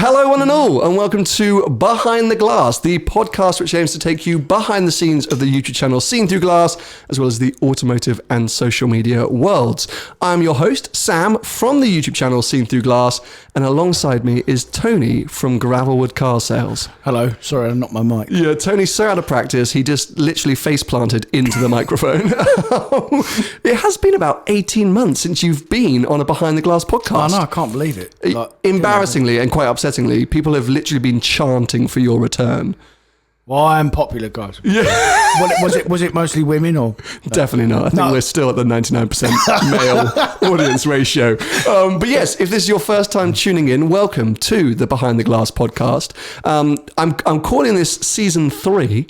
Hello one and all, and welcome to Behind the Glass, the podcast which aims to take you behind the scenes of the YouTube channel Seen Through Glass, as well as the automotive and social media worlds. I'm your host, Sam, from the YouTube channel Seen Through Glass, and alongside me is Tony from Gravelwood Car Sales. Hello, sorry I knocked my mic. Yeah, Tony's so out of practice, he just literally face planted into the microphone. It has been about 18 months since you've been on a Behind the Glass podcast. I know, I can't believe it. Like, embarrassingly and quite upsettingly, people have literally been chanting for your return. Well, I am popular, guys. Yeah. Was it mostly women or? Definitely not. I think we're still at the 99% male audience ratio. But yes, if this is your first time tuning in, welcome to the Behind the Glass podcast. I'm calling this season 3.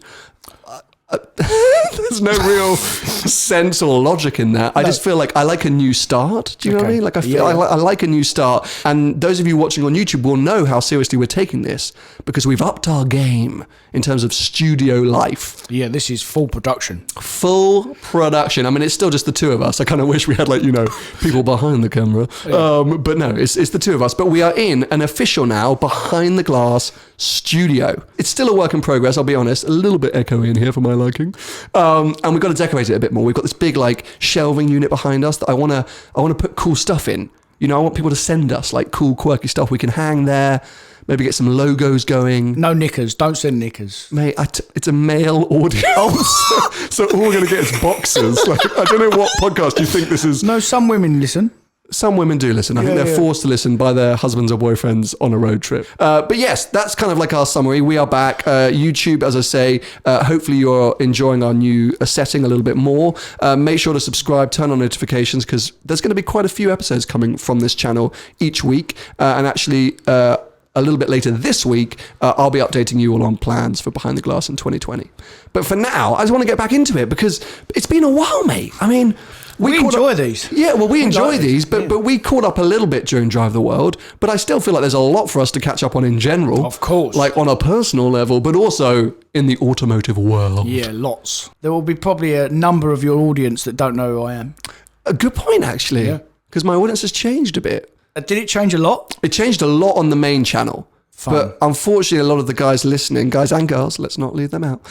There's no real sense or logic in that. I just feel like I like a new start. Do you know what I mean? Like I like a new start. And those of you watching on YouTube will know how seriously we're taking this because we've upped our game in terms of studio life. Yeah, this is full production. Full production. I mean, it's still just the two of us. I kind of wish we had people behind the camera. Yeah. But no, it's the two of us. But we are in an official now Behind the Glass studio. It's still a work in progress, I'll be honest. A little bit echoey in here for my liking. And we've got to decorate it a bit more. We've got this big shelving unit behind us that I want to put cool stuff in. I want people to send us cool, quirky stuff we can hang there. Maybe get some logos going. No knickers. Don't send knickers. Mate, it's a male audience. So all we're going to get is boxers. I don't know what podcast you think this is. No, some women listen. Some women do listen. I think they're forced to listen by their husbands or boyfriends on a road trip. But yes, that's kind of our summary. We are back. YouTube, as I say, hopefully you're enjoying our new setting a little bit more. Make sure to subscribe, turn on notifications, because there's going to be quite a few episodes coming from this channel each week. And actually, a little bit later this week, I'll be updating you all on plans for Behind the Glass in 2020. But for now, I just want to get back into it because it's been a while, mate. I mean... We enjoy these. Yeah, well, we enjoy these, but we caught up a little bit during Drive the World, but I still feel like there's a lot for us to catch up on in general. Of course. On a personal level, but also in the automotive world. Yeah, lots. There will be probably a number of your audience that don't know who I am. A good point, actually, because my audience has changed a bit. Did it change a lot? It changed a lot on the main channel. Fun. But unfortunately, a lot of the guys listening, guys and girls, let's not leave them out,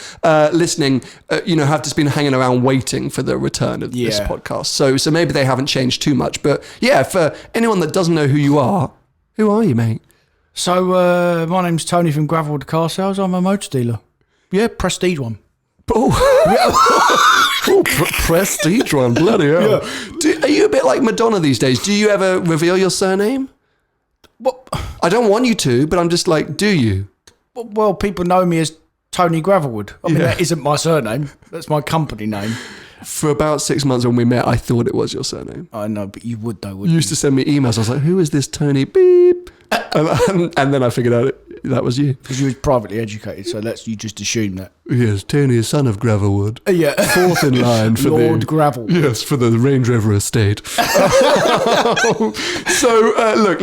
listening, have just been hanging around waiting for the return of this podcast. So maybe they haven't changed too much. But yeah, for anyone that doesn't know who you are you, mate? So my name's Tony from Gravelwood Car Sales. I'm a motor dealer. Yeah, prestige one. Oh, prestige one, bloody hell. Yeah. Are you a bit like Madonna these days? Do you ever reveal your surname? What? I don't want you to, but I'm just do you? Well, people know me as Tony Gravelwood. I mean, that isn't my surname. That's my company name. For about 6 months when we met, I thought it was your surname. I know, but you would though, wouldn't you? Used to send me emails. I was like, who is this Tony? Beep. And then I figured out that was you. Because you was privately educated, so you just assume that. Yes, Tony is son of Gravelwood. Yeah. Fourth in line for Lord Gravel. Yes, for the Range Rover estate. So, look,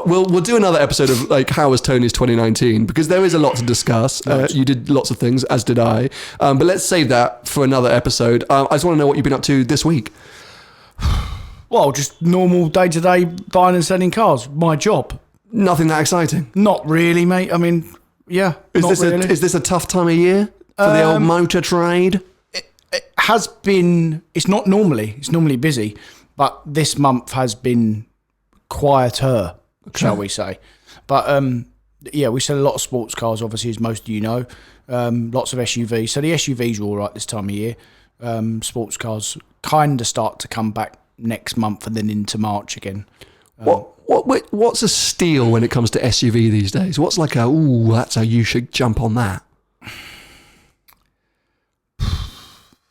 we'll do another episode of how was Tony's 2019, because there is a lot to discuss. You did lots of things, as did I. But let's save that for another episode. I just want to know what you've been up to this week. Well, just normal day-to-day buying and selling cars. My job. Nothing that exciting? Not really, mate. I mean, yeah, Is this a tough time of year for the old motor trade? It has been. It's normally busy, but this month has been quieter, shall we say. But we sell a lot of sports cars, obviously, as most of you know. Lots of SUVs. So the SUVs are all right this time of year. Sports cars kind of start to come back next month and then into March again. What's a steal when it comes to SUV these days? What's that's how you should jump on that?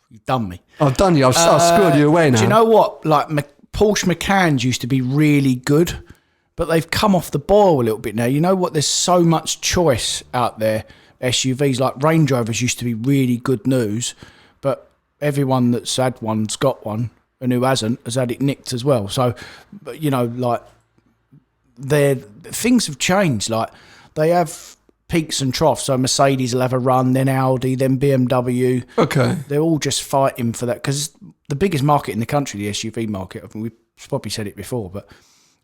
You've done me. I've done you. I've scored you away now. Do you know what? Porsche Macans used to be really good, but they've come off the boil a little bit now. You know what? There's so much choice out there. SUVs like Range Rovers used to be really good news, but everyone that's had one's got one, and who hasn't has had it nicked as well. So, things have changed. They have peaks and troughs. So Mercedes will have a run, then Audi, then BMW. Okay. They're all just fighting for that because the biggest market in the country, the SUV market. I mean, we've probably said it before, but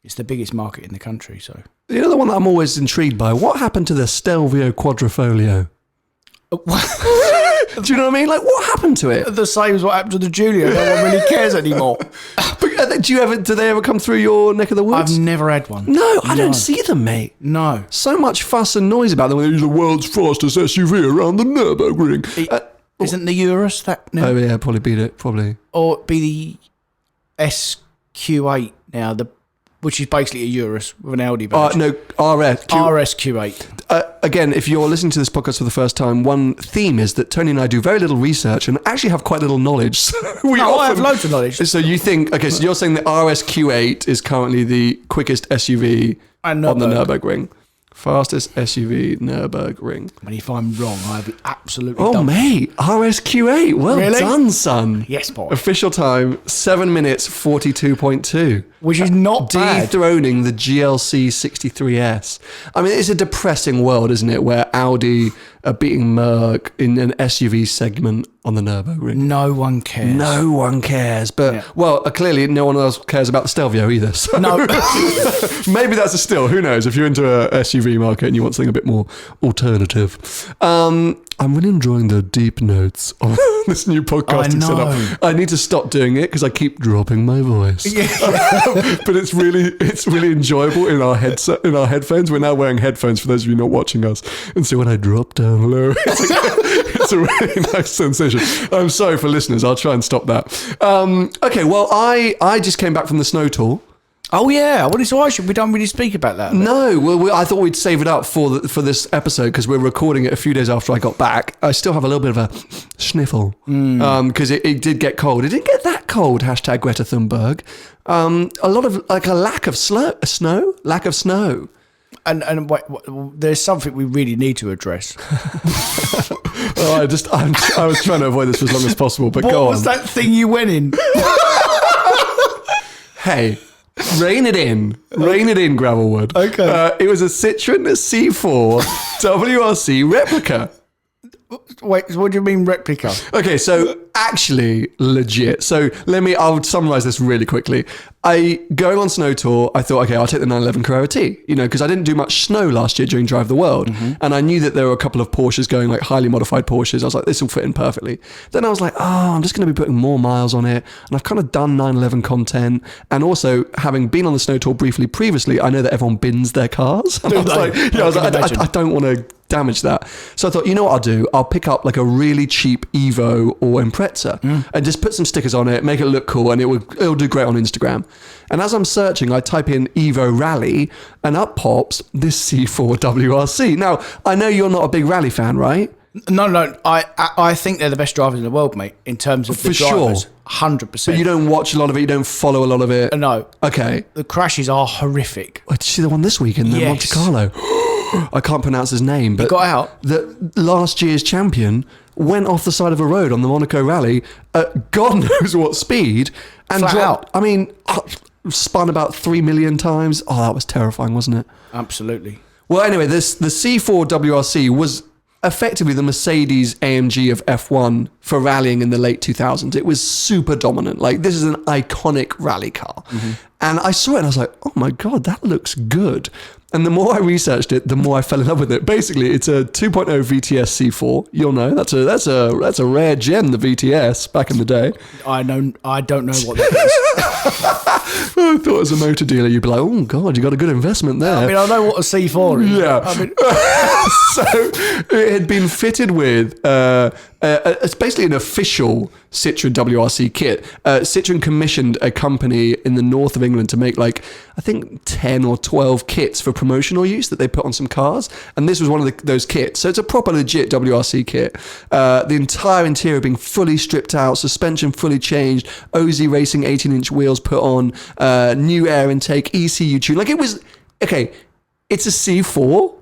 It's the biggest market in the country, so. The other one that I'm always intrigued by, what happened to the Stelvio Quadrifoglio? Do you know what I mean? Like, what happened to it? The same as what happened to the Julia. No one really cares anymore. But do they ever come through your neck of the woods? I've never had one. No, I don't see them, mate. No. So much fuss and noise about them. They're the world's fastest SUV around the Nürburgring. Isn't the Urus that now? Oh, yeah, probably beat it, probably. Or it'd be the SQ8 now, which is basically a Urus with an Audi badge. No, RSQ8. Again, if you're listening to this podcast for the first time, one theme is that Tony and I do very little research and actually have quite little knowledge. So I have loads of knowledge. So you think, okay, so you're saying the RSQ8 is currently the quickest SUV on the Nürburgring. Fastest SUV Nürburgring. And if I'm wrong, I've absolutely done. Oh, mate, RSQ8. Well done, son. Yes, boy. Official time, 7 minutes 42.2. Which is not bad. Dethroning the GLC 63S. I mean, it's a depressing world, isn't it? Where Audi are beating Merc in an SUV segment on the Nürburgring. No one cares. No one cares. But, well, clearly no one else cares about the Stelvio either. So. No. Maybe that's a still. Who knows? If you're into a SUV market and you want something a bit more alternative. I'm really enjoying the deep notes of this new podcasting setup. I need to stop doing it because I keep dropping my voice. Yeah. But it's really enjoyable in our headphones. We're now wearing headphones for those of you not watching us. And so when I drop down low, it's a really nice sensation. I'm sorry for listeners. I'll try and stop that. Okay, well, I just came back from the snow tour. Oh yeah, we don't really speak about that. No, well, I thought we'd save it up for this episode because we're recording it a few days after I got back. I still have a little bit of a sniffle because it did get cold. It didn't get that cold. # Greta Thunberg. A lot of a lack of snow. And wait, there's something we really need to address. I was trying to avoid this for as long as possible. But go on. What was that thing you went in? Hey. Rein it in, Gravelwood. Okay. It was a Citroen C4 WRC replica. Wait, what do you mean replica? Okay, so actually legit. So I'll summarize this really quickly. Going on snow tour, I thought, okay, I'll take the 911 Carrera T, because I didn't do much snow last year during Drive the World. Mm-hmm. And I knew that there were a couple of Porsches going, like highly modified Porsches. I was like, this will fit in perfectly. Then I was like, I'm just going to be putting more miles on it. And I've kind of done 911 content. And also, having been on the snow tour briefly previously, I know that everyone bins their cars. And I was like, I don't want to damage that. So I thought, you know what I'll do? I'll pick up like a really cheap Evo or Impreza and just put some stickers on it, make it look cool, and it'll do great on Instagram. And as I'm searching, I type in Evo Rally and up pops this C4 WRC. Now, I know you're not a big rally fan, right? No. I think they're the best drivers in the world, mate, in terms of the drivers. Sure. 100%. But you don't watch a lot of it, you don't follow a lot of it? No. Okay. The crashes are horrific. Did you see the one this week in Monte Carlo? I can't pronounce his name, but he got out. The last year's champion went off the side of a road on the Monaco Rally at God knows what speed and flat dropped. I mean, spun about 3 million times. Oh, that was terrifying, wasn't it? Absolutely. Well, anyway, the C4 WRC was effectively the Mercedes AMG of F1 for rallying in the late 2000s. It was super dominant. Like, this is an iconic rally car. Mm-hmm. And I saw it and I was like, oh my God, that looks good. And the more I researched it, the more I fell in love with it. Basically, it's a 2.0 VTS C4. You'll know that's a rare gem, the VTS back in the day. I don't know what that is. I thought as a motor dealer, you'd be like, oh God, you got a good investment there. I mean, I know what a C4 is. Yeah. So it had been fitted with it's basically an official Citroen WRC kit. Citroen commissioned a company in the north of England to make I think 10 or 12 kits for promotional use that they put on some cars. And this was one of those kits. So it's a proper legit WRC kit. The entire interior being fully stripped out, suspension fully changed, OZ Racing 18-inch wheels put on, new air intake, ECU tune. It was, okay, it's a C4.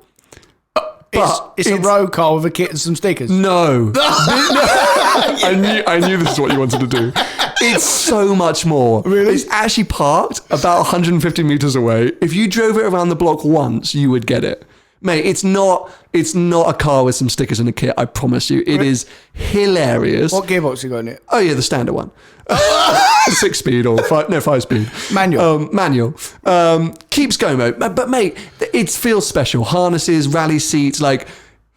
But it's a road car with a kit and some stickers. No. I knew this is what you wanted to do. It's so much more. Really? It's actually parked about 150 meters away. If you drove it around the block once, you would get it. Mate, it's not a car with some stickers and a kit, I promise you. It is hilarious. What gearbox you got in it? Oh yeah, the standard one. 6-speed or 5-speed. Manual. Keeps going, mate. But mate, it feels special. Harnesses, rally seats, like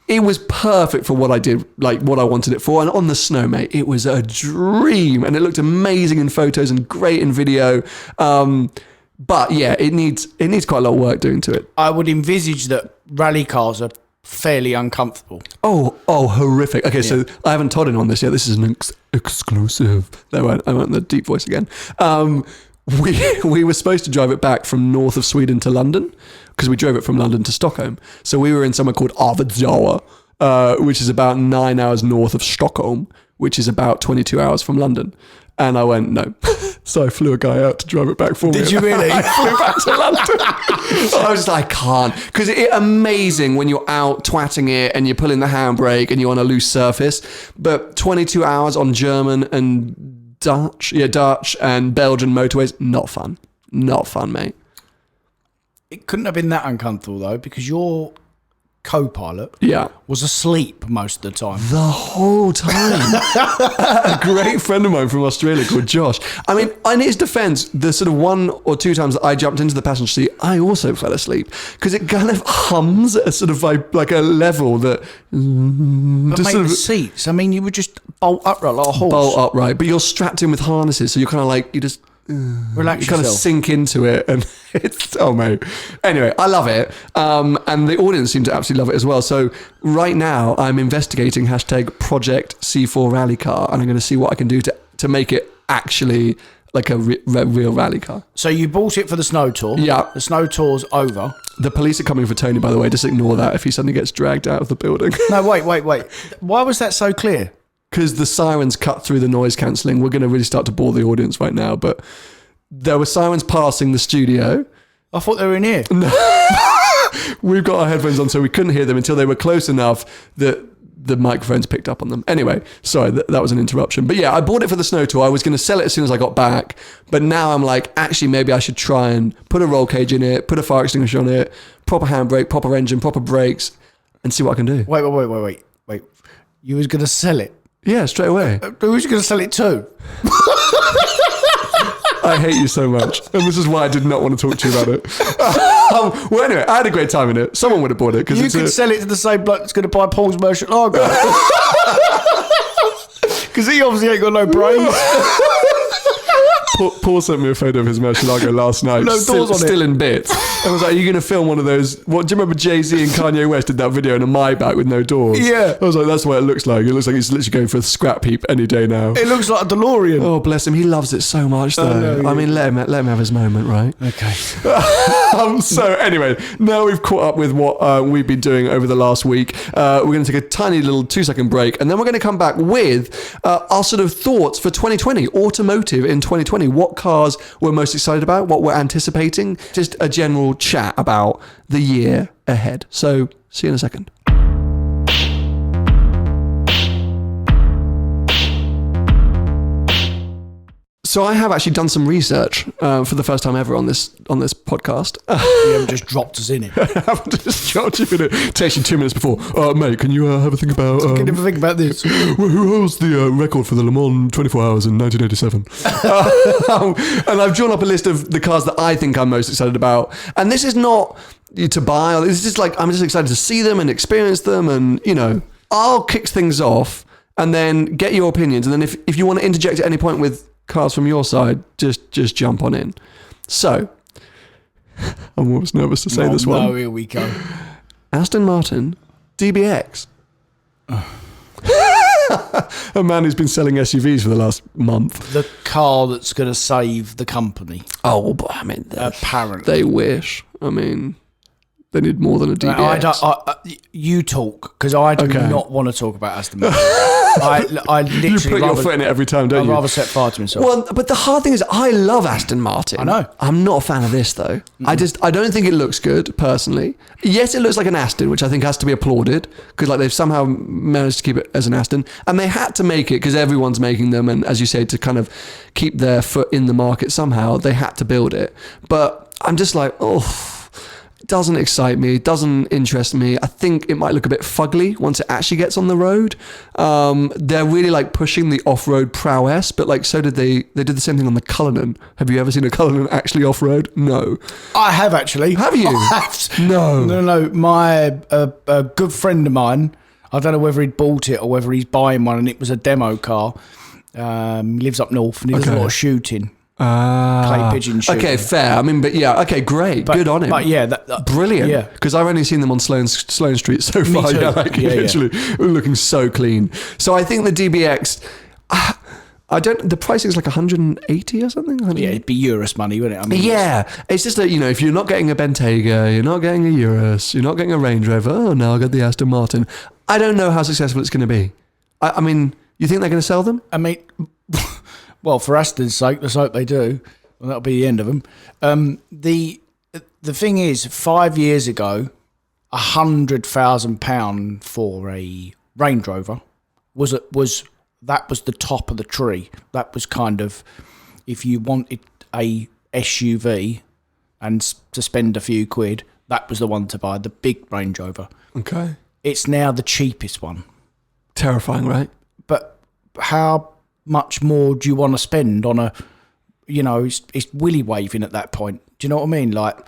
it was perfect for what I did, like what I wanted it for. And on the snow, mate, it was a dream. And it looked amazing in photos and great in video. But yeah, it needs quite a lot of work doing to it. I would envisage that rally cars are fairly uncomfortable. Oh, horrific. Okay, so I haven't told anyone this yet. This is an exclusive. I went the deep voice again. We were supposed to drive it back from north of Sweden to London because we drove it from London to Stockholm. So we were in somewhere called Arvidsjaur, which is about 9 hours north of Stockholm, which is about 22 hours from London. And I went, no. So I flew a guy out to drive it back for me. Did you really? I flew back to London. I was just like, I can't. Because it's amazing when you're out twatting it and you're pulling the handbrake and you're on a loose surface. But 22 hours on German and Dutch and Belgian motorways, not fun. Not fun, mate. It couldn't have been that uncomfortable, though, because your co-pilot was asleep most of the time. The whole time. A great friend of mine from Australia called Josh. I mean, in his defense, the sort of 1 or 2 times that I jumped into the passenger seat, I also fell asleep because it kind of hums at a sort of like a level that... But mate, the seats, I mean, you would just bolt upright like a horse. Bolt upright, but you're strapped in with harnesses, so you're kind of like, you just... Relax you kind of sink into it, and it's mate. Anyway, I love it, and the audience seem to absolutely love it as well. So right now, I'm investigating #Project C4 Rally Car, and I'm going to see what I can do to make it actually like a real rally car. So you bought it for the snow tour. Yeah, the snow tour's over. The police are coming for Tony, by the way. Just ignore that if he suddenly gets dragged out of the building. No, wait. Why was that so clear? Because the sirens cut through the noise cancelling. We're going to really start to bore the audience right now, but there were sirens passing the studio. I thought they were in here. We've got our headphones on, so we couldn't hear them until they were close enough that the microphones picked up on them. Anyway, sorry, that was an interruption. But yeah, I bought it for the snow tour. I was going to sell it as soon as I got back, but now I'm like, actually, maybe I should try and put a roll cage in it, put a fire extinguisher on it, proper handbrake, proper engine, proper brakes, and see what I can do. Wait. You was going to sell it? Yeah, straight away. Who was you going to sell it to? I hate you so much. And this is why I did not want to talk to you about it. Well, anyway, I had a great time in it. Someone would have bought it. You could sell it to the same bloke that's going to buy Paul's Merchant Lager. Because he obviously ain't got no brains. Paul sent me a photo of his Murcielago last night. No doors on it. Still in bits. I was like, are you going to film one of those? Do you remember Jay-Z and Kanye West did that video in a Maybach with no doors? Yeah. I was like, that's what it looks like. It looks like he's literally going for a scrap heap any day now. It looks like a DeLorean. Oh, bless him. He loves it so much, though. I mean, let him have his moment, right? Okay. So anyway, now we've caught up with what we've been doing over the last week. We're going to take a tiny little 2-second break, and then we're going to come back with our sort of thoughts for 2020, automotive in 2020. What cars we're most excited about, what we're anticipating, just a general chat about the year ahead. So, see you in a second. So I have actually done some research for the first time ever on this podcast. You haven't just dropped us in it. I haven't just dropped you in it. It takes you 2 minutes before. Mate, can you have a think about... Can you have a think about this? Who holds the record for the Le Mans 24 hours in 1987? And I've drawn up a list of the cars that I think I'm most excited about. And this is not to buy. This is just like, I'm just excited to see them and experience them. And, you know, I'll kick things off and then get your opinions. And then if you want to interject at any point with cars from your side, just jump on in. So, I'm almost nervous to say this one. No, here we go. Aston Martin DBX. A man who's been selling SUVs for the last month. The car that's going to save the company. Oh, but I mean, apparently they wish. I mean, they need more than a DBX. You talk, because I do not want to talk about Aston Martin. I literally you put your foot in it every time, don't you? I'd rather set fire to myself. Well, but the hard thing is, I love Aston Martin. I know. I'm not a fan of this though. I don't think it looks good personally. Yes, it looks like an Aston, which I think has to be applauded because like they've somehow managed to keep it as an Aston, and they had to make it because everyone's making them, and as you say, to kind of keep their foot in the market somehow, they had to build it. But I'm just like, doesn't excite me, doesn't interest me. I think it might look a bit fugly once it actually gets on the road. They're really like pushing the off-road prowess, but like so did they did the same thing on the Cullinan. Have you ever seen a Cullinan actually off-road? No. I have actually. Have you? No. My a good friend of mine, I don't know whether he'd bought it or whether he's buying one, and it was a demo car. He lives up north and he does a lot of shooting. Clay pigeon shooting. Okay, fair. I mean, but yeah, okay, great. Good on him. But yeah, brilliant. Yeah, because I've only seen them on Sloane Street so far. Too. Yeah, like literally looking so clean. So I think the DBX. The pricing is like 180 or something. Yeah, it'd be Urus money, wouldn't it? I mean, yeah, it's just that, if you're not getting a Bentayga, you're not getting a Urus, you're not getting a Range Rover. Oh, now I've got the Aston Martin. I don't know how successful it's going to be. I mean, you think they're going to sell them? I mean, well, for Aston's sake, let's hope they do. Well, that'll be the end of them. The thing is, 5 years ago, £100,000 for a Range Rover was the top of the tree. That was kind of, if you wanted a SUV and to spend a few quid, that was the one to buy, the big Range Rover. Okay. It's now the cheapest one. Terrifying, right? But how much more do you want to spend on a, it's willy waving at that point. Do you know what I mean? Like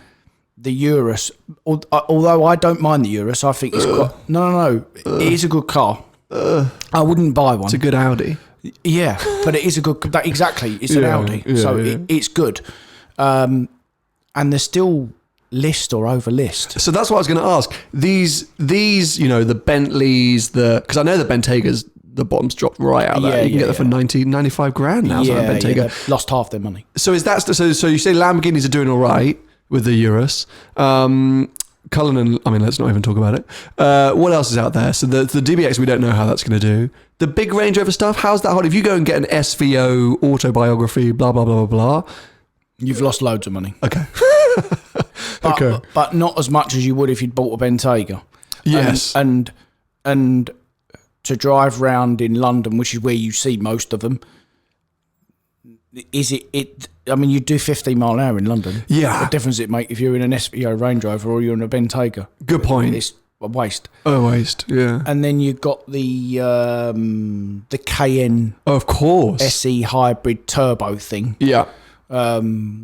the Urus, although I don't mind the Urus, I think it's got, no, it is a good car. I wouldn't buy one. It's a good Audi. Yeah, but it is a good, exactly, it's an Audi. So it's good. And they're still list or over list. So that's what I was going to ask. These, the Bentleys, because I know the Bentaygas, the bottom's dropped right out there. You can get them for 95 grand now. Yeah, they've lost half their money. So is that so you say Lamborghinis are doing all right with the Urus. Cullinan, I mean, let's not even talk about it. What else is out there? So the DBX, we don't know how that's going to do. The big Range Rover stuff, how's that hold? If you go and get an SVO autobiography, blah, blah, blah, blah, blah. You've lost loads of money. Okay. But not as much as you would if you'd bought a Bentayga. Yes. And to drive round in London, which is where you see most of them, I mean, you do 15 mile an hour in London. Yeah. What difference does it make if you're in an SVO Range Rover or you're in a Bentayga? Good point. It's a waste. A waste, yeah. And then you've got the Cayenne, of course, SE hybrid turbo thing. Yeah.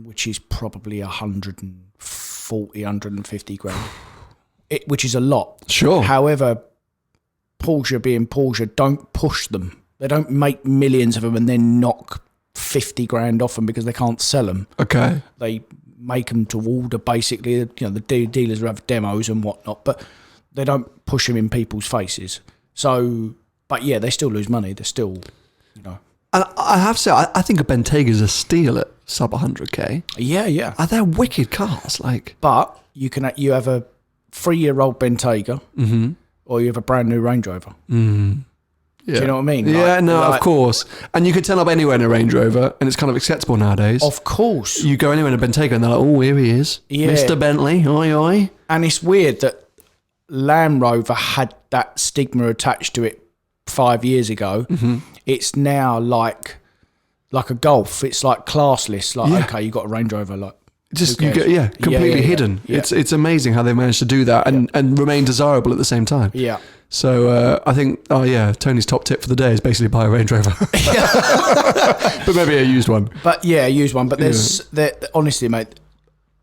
Which is probably 140, 150 grand. Which is a lot. Sure. However, Porsche being Porsche, don't push them. They don't make millions of them and then knock 50 grand off them because they can't sell them. Okay. They make them to order, basically. The dealers have demos and whatnot, but they don't push them in people's faces. So, but yeah, they still lose money. They're still, And I have to say, I think a Bentayga is a steal at sub 100k. Yeah. They're wicked cars, like. But you have a 3-year-old Bentayga, or you have a brand new Range Rover. Mm. Yeah. Do you know what I mean? Of course. And you could turn up anywhere in a Range Rover, and it's kind of acceptable nowadays. Of course. You go anywhere in a Bentayga, and they're like, oh, here he is. Yeah. Mr. Bentley, oi, oi. And it's weird that Land Rover had that stigma attached to it 5 years ago. Mm-hmm. It's now like a Golf. It's like classless. Like, okay, you got a Range Rover, like. Just completely hidden. Yeah. It's amazing how they managed to do that and remain desirable at the same time. Yeah. So I think, Tony's top tip for the day is basically buy a Range Rover, but maybe a used one. But yeah, a used one. But honestly, mate,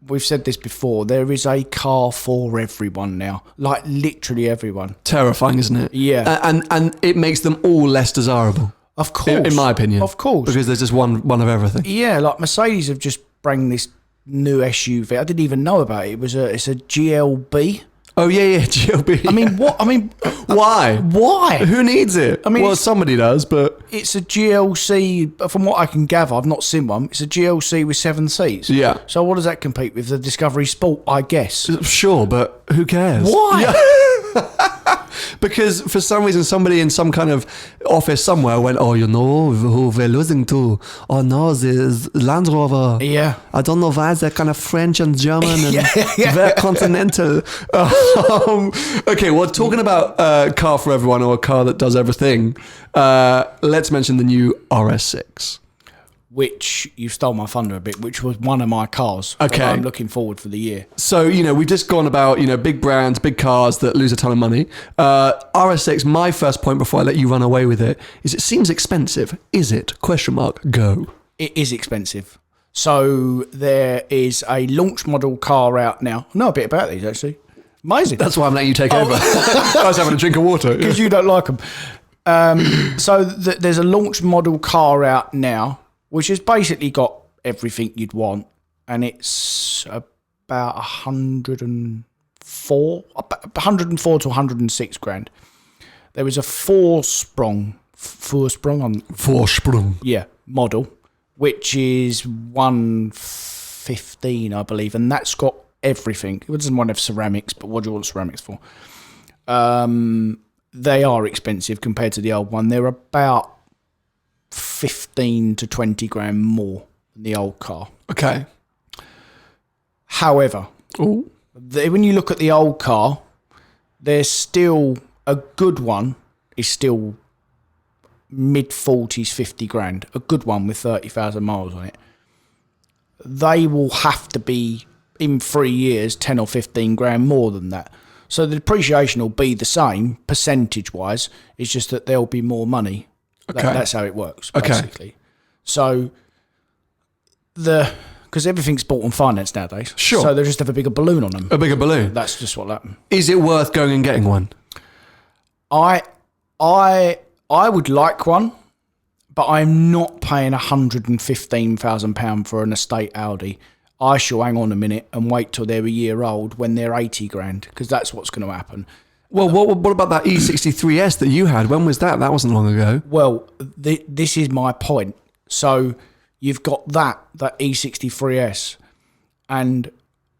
we've said this before. There is a car for everyone now, like literally everyone. Terrifying, isn't it? Yeah. And it makes them all less desirable. Of course, in my opinion. Of course, because there's just one of everything. Yeah, like Mercedes have just bring this new SUV. I didn't even know about it. It's a GLB. Oh yeah, GLB. I mean, what? I mean, why? Why? Who needs it? I mean, well, somebody does, but it's a GLC. But from what I can gather, I've not seen one. It's a GLC with 7 seats. Yeah. So what does that compete with? The Discovery Sport, I guess. Sure, but who cares? Why? Yeah. Because for some reason somebody in some kind of office somewhere went, who we're losing to? Oh no, the Land Rover. Yeah. I don't know why they're kind of French and German and very continental. Okay, well, talking about a car for everyone or a car that does everything, let's mention the new RS6. which you stole my thunder a bit, which was one of my cars Okay. that I'm looking forward for the year. So, we've just gone about, big brands, big cars that lose a ton of money. RS6, my first point before I let you run away with it, is it seems expensive. Is it? ? Go. It is expensive. So there is a launch model car out now. I know a bit about these, actually. Amazing. That's why I'm letting you take over. I was having a drink of water. Because you don't like them. There's a launch model car out now, which has basically got everything you'd want. And it's about 104 to 106 grand. There was a Vorsprung model, which is 115, I believe, and that's got everything. It doesn't want to have ceramics, but what do you want ceramics for? They are expensive compared to the old one. They're about 15 to 20 grand more than the old car. Okay. However, when you look at the old car, there's still a good one is still mid-40s, 50 grand. A good one with 30,000 miles on it. They will have to be, in 3 years, 10 or 15 grand more than that. So the depreciation will be the same, percentage-wise. It's just that there'll be more money. Okay. That's how it works, basically. Okay. So, because everything's bought on finance nowadays. Sure. So they'll just have a bigger balloon on them. A bigger balloon? That's just what happened. Is it worth going and getting one? I would like one, but I'm not paying £115,000 for an estate Audi. I shall hang on a minute and wait till they're a year old when they're 80 grand, because that's what's going to happen. Well, what about that E63S that you had? When was that? That wasn't long ago. Well, this is my point. So you've got that E63S, and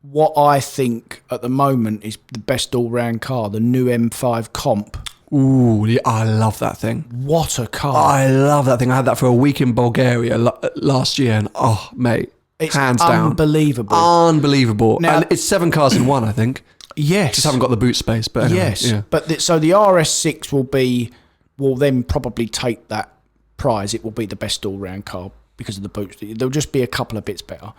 what I think at the moment is the best all-round car, the new M5 Comp. Ooh, I love that thing. What a car. I love that thing. I had that for a week in Bulgaria last year, and mate, it's hands down. Unbelievable. Now, and it's 7 cars in one, I think. Yes. Just haven't got the boot space, but anyway, yes. Yeah. But so the RS6 will then probably take that prize. It will be the best all-round car because of the boots. There'll just be a couple of bits better.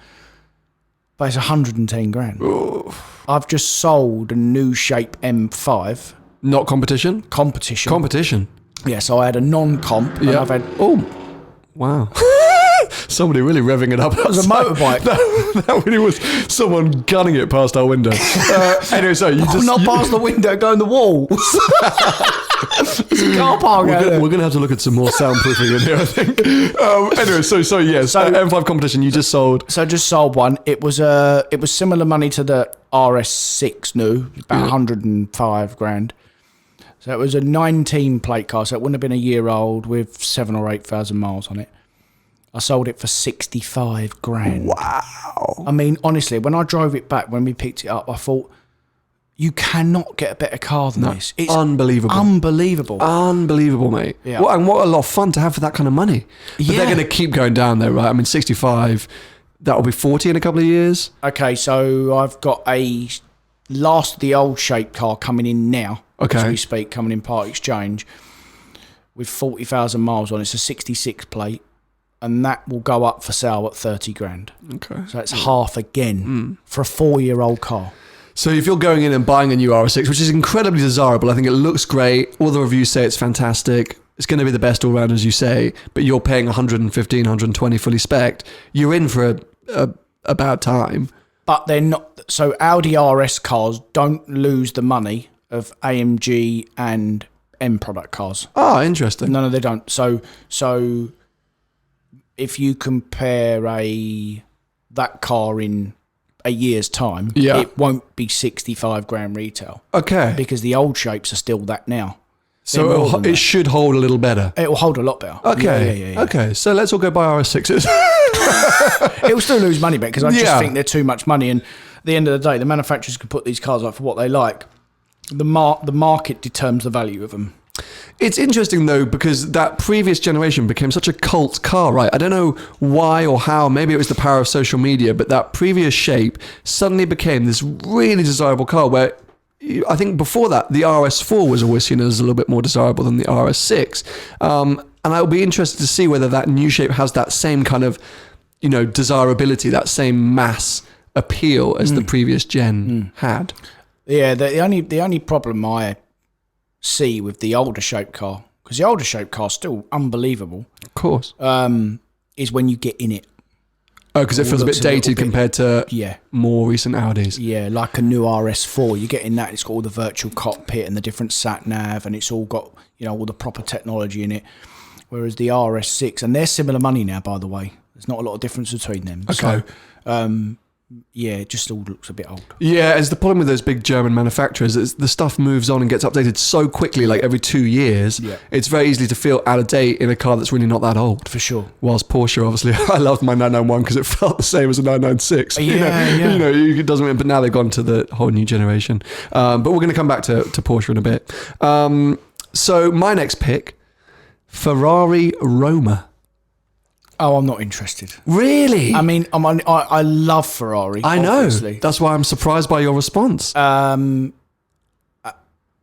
But it's 110 grand. Ooh. I've just sold a new shape M5. Not competition? Competition. Yeah, so I had a non-comp. And I've had... Oh, wow. Somebody really revving it up. It was a motorbike. That really was someone gunning it past our window. Anyway, so you just... Not past the window, go in the wall. There's a car park out there. We're going to have to look at some more soundproofing in here, I think. Anyway, so yes, M5 competition, you just sold. So I just sold one. It was similar money to the RS6 new, about 105 grand. So it was a 19 plate car, so it wouldn't have been a year old with 7,000 or 8,000 miles on it. I sold it for 65 grand. Wow. I mean, honestly, when I drove it back, when we picked it up, I thought, you cannot get a better car than this. It's unbelievable. Unbelievable, mate. Yeah. Well, and what a lot of fun to have for that kind of money. But they're going to keep going down there, right? I mean, 65, that'll be 40 in a couple of years. Okay, so I've got a last of the old shape car coming in now. Okay. As we speak, coming in part exchange with 40,000 miles on it. It's a 66 plate, and that will go up for sale at 30 grand. Okay. So it's half again for a 4-year-old car. So if you're going in and buying a new RS6, which is incredibly desirable, I think it looks great. All the reviews say it's fantastic. It's going to be the best all round, as you say, but you're paying 115, 120 fully spec'd. You're in for a bad time. But they're not. So Audi RS cars don't lose the money of AMG and M product cars. Oh, interesting. No, they don't. So if you compare that car in a year's time, it won't be 65 grand retail. Okay. Because the old shapes are still that now. So it should hold a little better. It will hold a lot better. Okay. Yeah. Okay. So let's all go buy RS6s. It will still lose money back because I just think they're too much money. And at the end of the day, the manufacturers can put these cars up for what they like. The market determines the value of them. It's interesting, though, because that previous generation became such a cult car, right? I don't know why or how. Maybe it was the power of social media, but that previous shape suddenly became this really desirable car where I think before that, the RS4 was always seen as a little bit more desirable than the RS6. And I'll be interested to see whether that new shape has that same kind of, desirability, that same mass appeal as the previous gen had. Yeah, the only problem I see with the older shape car, because the older shape car is still unbelievable, Of course. is when you get in it. Oh, because it feels a bit dated compared to Yeah. more recent Audis. Yeah, like a new RS4. You get in that, it's got all the virtual cockpit and the different sat nav, and it's all got, all the proper technology in it. Whereas the RS6, and they're similar money now, by the way. There's not a lot of difference between them. Okay. So, it just all looks a bit old. Yeah, it's the problem with those big German manufacturers is the stuff moves on and gets updated so quickly, like every 2 years. Yeah. It's very easy to feel out of date in a car that's really not that old. For sure. Whilst Porsche, obviously, I loved my 991 because it felt the same as a 996. Yeah. It doesn't. But now they've gone to the whole new generation. But we're going to come back to Porsche in a bit. So my next pick, Ferrari Roma. Oh, I'm not interested. Really? I mean, I love Ferrari. I know. Obviously. That's why I'm surprised by your response. I'm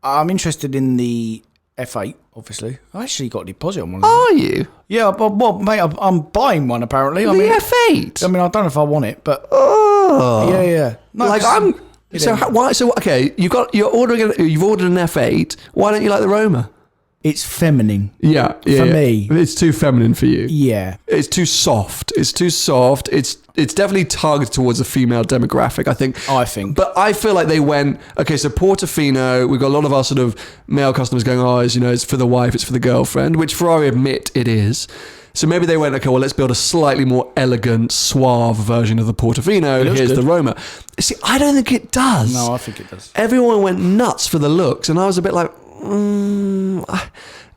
interested in the F8, obviously. I actually got a deposit on one of them. Are you? Yeah, but mate, I'm buying one apparently. The F8? I mean, I don't know if I want it, but Oh. yeah. No, Like why? So okay, you've ordered an F8. Why don't you like the Roma? it's feminine. Yeah. For me. It's too feminine for you. Yeah. It's too soft. It's definitely targeted towards a female demographic, I think. But I feel like they went, okay, so Portofino, we've got a lot of our sort of male customers going, it's for the wife, it's for the girlfriend, which Ferrari admit it is. So maybe they went, okay, well, let's build a slightly more elegant, suave version of the Portofino. Here's the Roma. See, I don't think it does. No, I think it does. Everyone went nuts for the looks, and I was a bit like,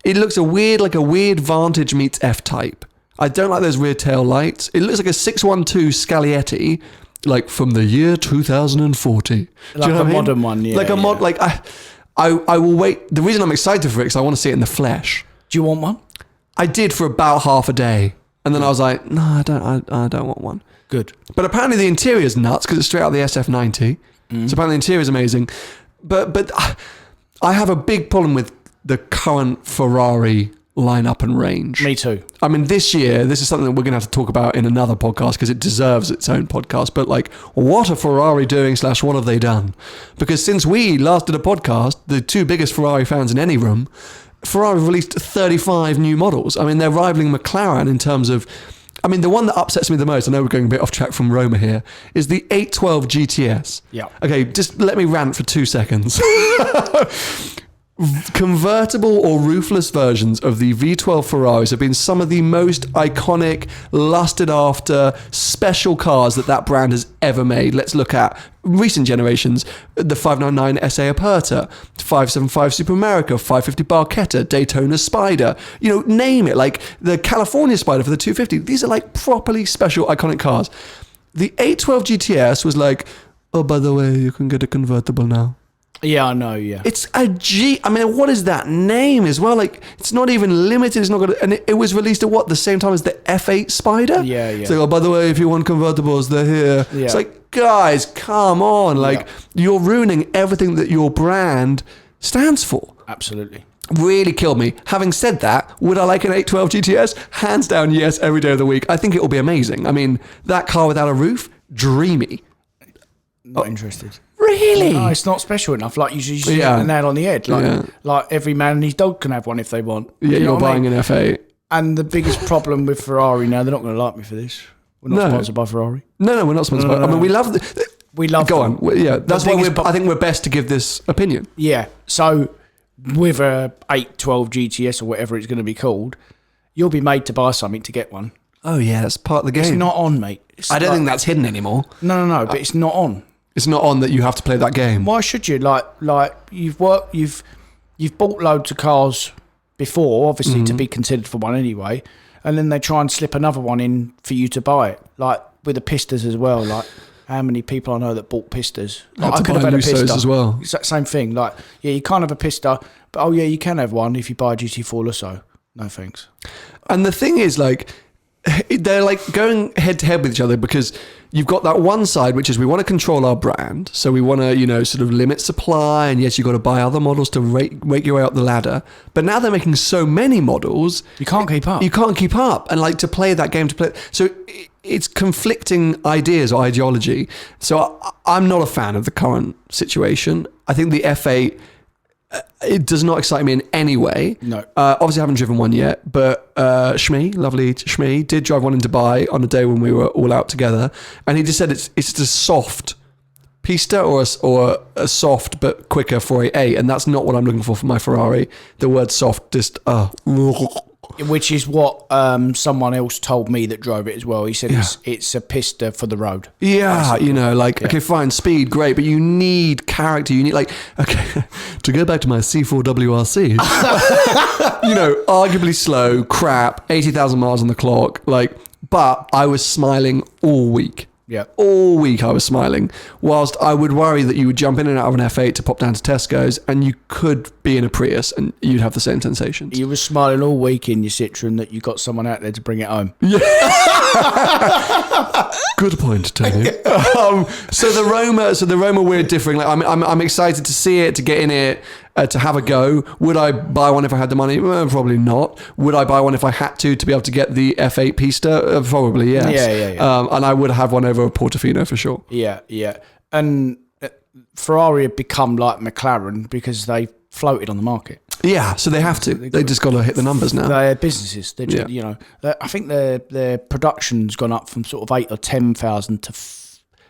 it looks a weird Vantage meets F-Type. I don't like those rear tail lights. It looks like a 612 Scaglietti, like from the year 2040. Like a modern one, yeah. Like a mod. Yeah. Like I will wait. The reason I'm excited for it is I want to see it in the flesh. Do you want one? I did for about half a day, and then I was like, no, I don't want one. Good. But apparently the interior is nuts because it's straight out of the SF90. So apparently the interior is amazing. But I have a big problem with the current Ferrari lineup and range. Me too. I mean, this year, this is something that we're going to have to talk about in another podcast because it deserves its own podcast. But like, what are Ferrari doing / what have they done? Because since we last did a podcast, the two biggest Ferrari fans in any room, Ferrari released 35 new models. I mean, they're rivaling McLaren in terms of... I mean, the one that upsets me the most, I know we're going a bit off track from Roma here, is the 812 GTS. Yeah. Okay, just let me rant for 2 seconds. Convertible or roofless versions of the V12 Ferraris have been some of the most iconic, lusted after, special cars that brand has ever made. Let's look at recent generations: the 599 SA Aperta, 575 Super America, 550 Barchetta, Daytona Spider. Name it. Like the California Spider for the 250. These are like properly special, iconic cars. The 812 GTS was like, oh, by the way, you can get a convertible now. Yeah, I know, yeah. It's a G. I mean, what is that name as well? Like, it's not even limited. It's not going to... And it was released at the same time as the F8 Spider? Yeah. It's like, oh, by the way, if you want convertibles, they're here. Yeah. It's like, guys, come on. Like, you're ruining everything that your brand stands for. Absolutely. Really killed me. Having said that, would I like an 812 GTS? Hands down, yes, every day of the week. I think it will be amazing. I mean, that car without a roof, dreamy. Not interested. Really? No, it's not special enough. Like, you hit the nail on the head. Like every man and his dog can have one if they want. Yeah, you're buying an F8. And the biggest problem with Ferrari now, they're not going to like me for this. We're not sponsored by Ferrari. No, we're not sponsored by... I mean, we love... Go on. Yeah, that's why I think we're best to give this opinion. Yeah. So, with a 812 GTS or whatever it's going to be called, you'll be made to buy something to get one. Oh, yeah, that's part of the game. It's not on, mate. I don't think that's hidden anymore. No, but it's not on. It's not on that you have to play that game. Why should you? Like you've bought loads of cars before, obviously to be considered for one anyway, and then they try and slip another one in for you to buy it. Like with the Pistas as well. Like how many people I know that bought Pistas? Like, I could have had a Pista as well. It's that same thing. Like you can't have a Pista, but you can have one if you buy a GT4 Lusso. No thanks. And the thing is, like, they're like going head to head with each other because you've got that one side, which is we want to control our brand. So we want to, sort of limit supply. And yes, you've got to buy other models to make your way up the ladder. But now they're making so many models. You can't keep up. You can't keep up. And like to play that game, so it's conflicting ideas or ideology. So I'm not a fan of the current situation. I think the F8, it does not excite me in any way. No. Obviously, I haven't driven one yet, but lovely Shmee, did drive one in Dubai on a day when we were all out together, and he just said it's a soft pista or a soft but quicker 488, and that's not what I'm looking for my Ferrari. The word soft just Which is what someone else told me that drove it as well. He said it's a pista for the road. Yeah, okay, fine, speed, great, but you need character. You need to go back to my C4 WRC, arguably slow, crap, 80,000 miles on the clock, but I was smiling all week. Yeah. All week I was smiling, whilst I would worry that you would jump in and out of an F8 to pop down to Tesco's and you could be in a Prius and you'd have the same sensations. You were smiling all week in your Citroen that you got someone out there to bring it home. Yeah. Good point, Tony. So the Roma we're differing. I'm excited to see it, to get in it, to have a go. Would I buy one if I had the money? Probably not. Would I buy one if I had to be able to get the F8 Pista? Probably yes. Yeah. And I would have one over a Portofino for sure. Yeah. And Ferrari have become like McLaren because they floated on the market. Yeah, so they have to. They just got to hit the numbers now. They're businesses. They're just, I think their production's gone up from sort of 8 or 10,000 to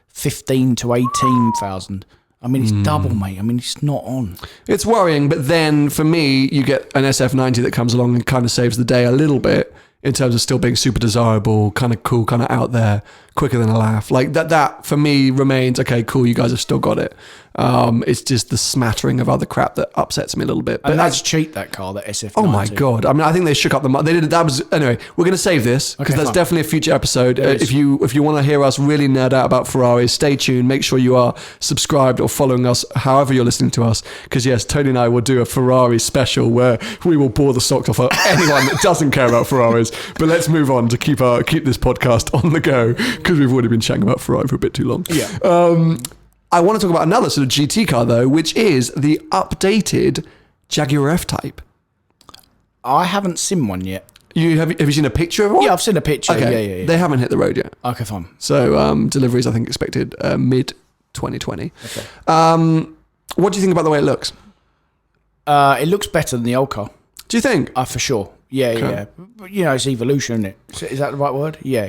15 to 18,000. I mean, it's double, mate. I mean, it's not on. It's worrying, but then for me, you get an SF90 that comes along and kind of saves the day a little bit in terms of still being super desirable, kind of cool, kind of out there, quicker than a laugh. Like that for me remains, okay, cool, you guys have still got it. It's just the smattering of other crap that upsets me a little bit. But and that's cheap, that car, that SF90. Oh my God. I mean, I think they shook up the they did that was anyway, we're going to save this because that's definitely a future episode. If you want to hear us really nerd out about Ferraris, stay tuned. Make sure you are subscribed or following us however you're listening to us, because yes, Tony and I will do a Ferrari special where we will bore the socks off of anyone that doesn't care about Ferraris. But let's move on to keep this podcast on the go, because we've already been chatting about Ferrari for a bit too long. Yeah. I want to talk about another sort of GT car though, which is the updated Jaguar F-Type. I haven't seen one yet. Have you seen a picture of one? Yeah, I've seen a picture. Okay. Yeah. They haven't hit the road yet. Okay, fine. So deliveries, I think, expected mid 2020. Okay. What do you think about the way it looks? It looks better than the old car. Do you think? For sure. Yeah. But, it's evolution, isn't it? Is that the right word? Yeah.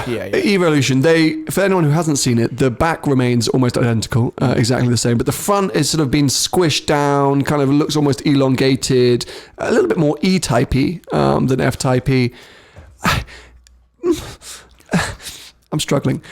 Evolution. For anyone who hasn't seen it, the back remains almost identical, exactly the same, but the front is sort of been squished down, kind of looks almost elongated, a little bit more E-type-y than F-type-y. I'm struggling.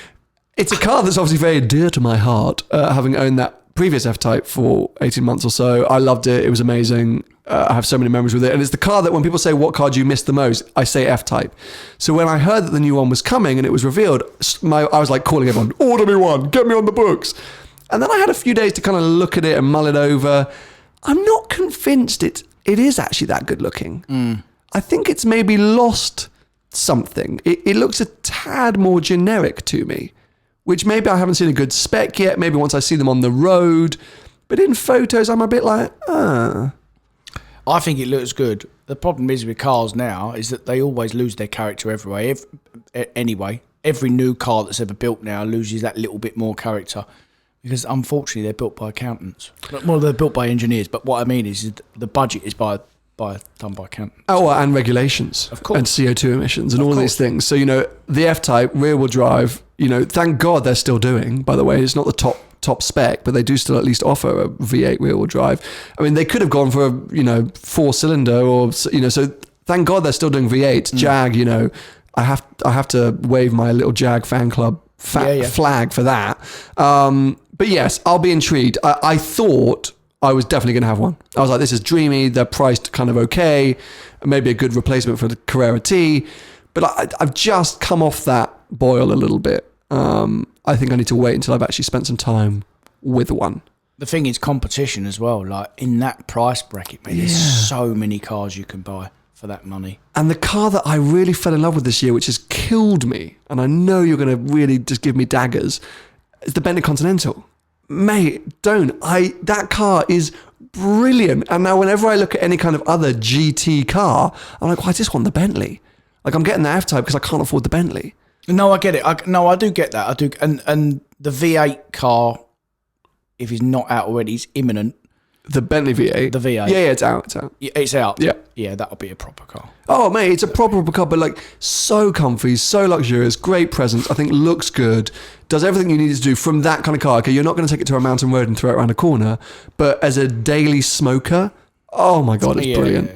It's a car that's obviously very dear to my heart, having owned that previous F-Type for 18 months or so. I loved it. It was amazing. I have so many memories with it. And it's the car that when people say, what car do you miss the most? I say F-Type. So when I heard that the new one was coming and it was revealed, I was like calling everyone, order me one, get me on the books. And then I had a few days to kind of look at it and mull it over. I'm not convinced it is actually that good looking. I think it's maybe lost something. It looks a tad more generic to me, which maybe I haven't seen a good spec yet. Maybe once I see them on the road. But in photos, I'm a bit like, I think it looks good. The problem is with cars now is that they always lose their character anyway. Every new car that's ever built now loses that little bit more character because unfortunately they're built by accountants. Well, they're built by engineers, but what I mean is the budget is done by accountants. Oh, and regulations. Of course. And CO2 emissions and all these things. So, the F-Type rear-wheel drive, thank God they're still doing, by the way. It's not the top spec, but they do still at least offer a V8 rear-wheel drive. I mean, they could have gone for a 4-cylinder or so thank God they're still doing V8. Jag, I have to wave my little Jag fan club flag for that. But yes, I'll be intrigued. I thought I was definitely going to have one. I was like, this is dreamy. They're priced kind of okay. Maybe a good replacement for the Carrera T. But I've just come off that boil a little bit. I think I need to wait until I've actually spent some time with one. The thing is competition as well. Like in that price bracket, mate, there's so many cars you can buy for that money. And the car that I really fell in love with this year, which has killed me, and I know you're going to really just give me daggers, is the Bentley Continental. Mate, that car is brilliant. And now whenever I look at any kind of other GT car, I'm like, well, I just want the Bentley. Like, I'm getting the F-Type because I can't afford the Bentley. No, I get it. I do get that. I do. And the V8 car, if it's not out already, is imminent. The Bentley V8? The V8. Yeah, it's out. It's out. Yeah. Yeah, that'll be a proper car. Oh, mate, it's a proper car, but like so comfy, so luxurious, great presence. I think looks good, does everything you need it to do from that kind of car. Okay, you're not going to take it to a mountain road and throw it around a corner, but as a daily smoker, oh my God, it's brilliant.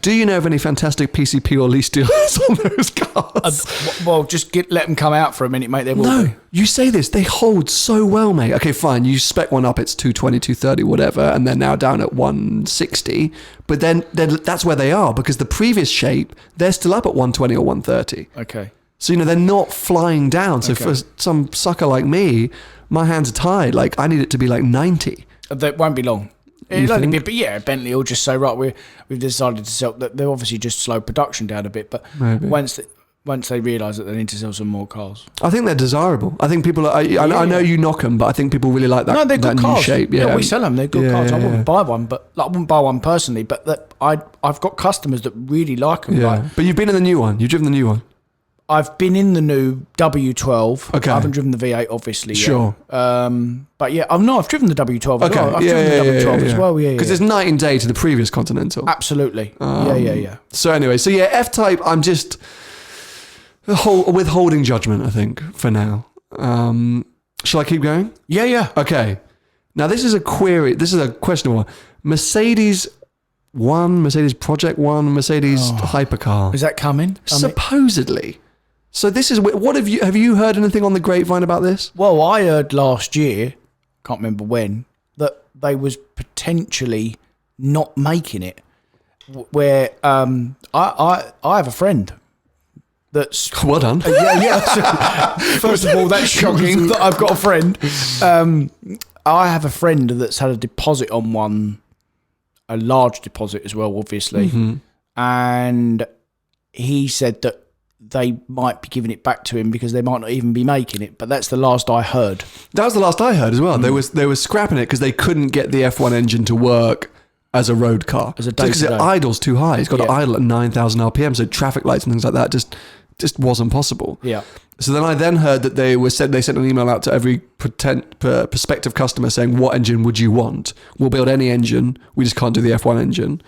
Do you know of any fantastic PCP or lease dealers on those cars? Well, just let them come out for a minute, mate. They will be. You say this, they hold so well, mate. Okay, fine, you spec one up, it's 220, 230, whatever, and they're now down at 160, but then that's where they are, because the previous shape, they're still up at 120 or 130. Okay. So, they're not flying down. So for some sucker like me, my hands are tied. Like, I need it to be like 90. That won't be long. It'll only be, but yeah, Bentley will just say, right, we've decided to sell. They'll obviously just slow production down a bit, but maybe. once they realise that they need to sell some more cars, I think they're desirable. I think people are. I know you knock them, but I think people really like that. No, they're good cars. New shape. Yeah, we sell them. They're good cars. I wouldn't buy one, but I wouldn't buy one personally. But I've got customers that really like them. Yeah, like, but you've been in the new one. You've driven the new one. I've been in the new W12. Okay. I haven't driven the V8, obviously. Sure. Yet. But yeah, I've driven the W12 as Okay. well. I've driven the W12 as well. Yeah, because it's night and day to the previous Continental. Absolutely. Yeah. So anyway, F-Type, I'm just withholding judgment, I think, for now. Shall I keep going? Yeah. Okay. Now this is a query. This is a question. Mercedes Project One, Mercedes hypercar. Is that coming? Supposedly. So this is what have you heard anything on the grapevine about this? Well, I heard last year, can't remember when, that they was potentially not making it. Where I have a friend that's well done. First of all, that's shocking that I've got a friend. I have a friend that's had a deposit on one. A large deposit as well, obviously. Mm-hmm. And he said that they might be giving it back to him because they might not even be making it. But that's the last I heard. That was the last I heard as well. They were scrapping it because they couldn't get the F1 engine to work as a road car. Because it idles too high. It's got to idle at 9,000 RPM, so traffic lights and things like that just wasn't possible. Yeah. So then I then heard that they sent an email out to every prospective customer saying, what engine would you want? We'll build any engine. We just can't do the F1 engine.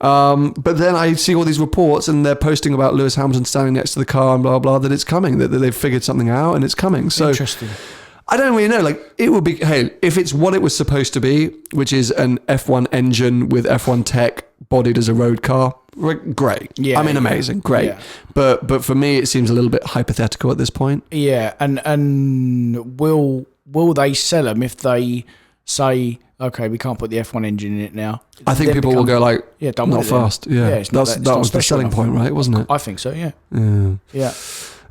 But then I see all these reports and they're posting about Lewis Hamilton standing next to the car and blah, blah, that it's coming, that they've figured something out and it's coming. So interesting. I don't really know. Like, it would be, hey, if it's what it was supposed to be, which is an F1 engine with F1 tech bodied as a road car, great. Yeah, I mean, amazing, great. Yeah. But for me, it seems a little bit hypothetical at this point. Yeah, and will they sell them if they say, okay, we can't put the F1 engine in it now? I think people will go like, not fast. Yeah, that was the selling point, right? Wasn't it? I think so. Yeah. Yeah.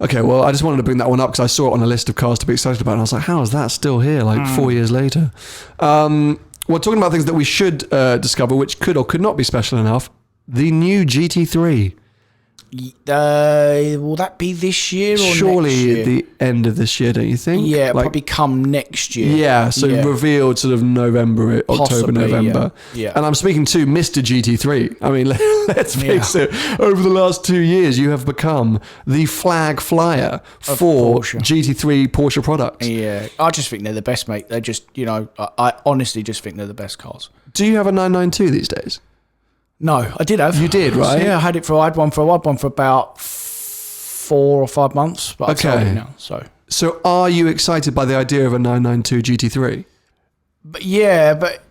Okay, well, I just wanted to bring that one up because I saw it on a list of cars to be excited about, and I was like, how is that still here, like 4 years later? We're talking about things that we should discover, which could or could not be special enough. The new GT3. Will that be this year or surely next year? At the end of this year, don't you think? Yeah, probably come next year. Yeah, so revealed sort of November, October, November. Yeah. And I'm speaking to Mr. GT3. I mean, let's face it, over the last 2 years, you have become the flag flyer for Porsche. GT3 Porsche products. Yeah, I just think they're the best, mate. They're just, I honestly just think they're the best cars. Do you have a 992 these days? No, I did have. You did, right? Yeah, I had one for about 4 or 5 months. But I sold it now, So are you excited by the idea of a 992 GT3? But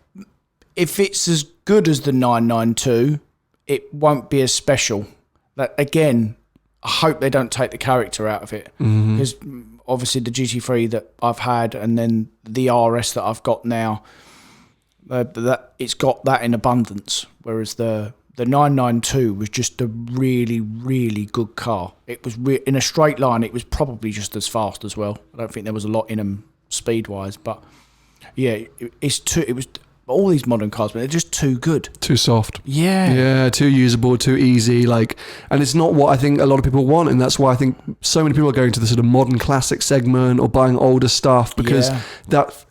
if it's as good as the 992, it won't be as special. Again, I hope they don't take the character out of it. Because obviously the GT3 that I've had and then the RS that I've got now, that it's got that in abundance, whereas the 992 was just a really, really good car. It was in a straight line. It was probably just as fast as well. I don't think there was a lot in them speed wise, but yeah, it was But all these modern cars, they're just too good. Too soft. Yeah. Yeah, too usable, too easy. And it's not what I think a lot of people want. And that's why I think so many people are going to the sort of modern classic segment or buying older stuff because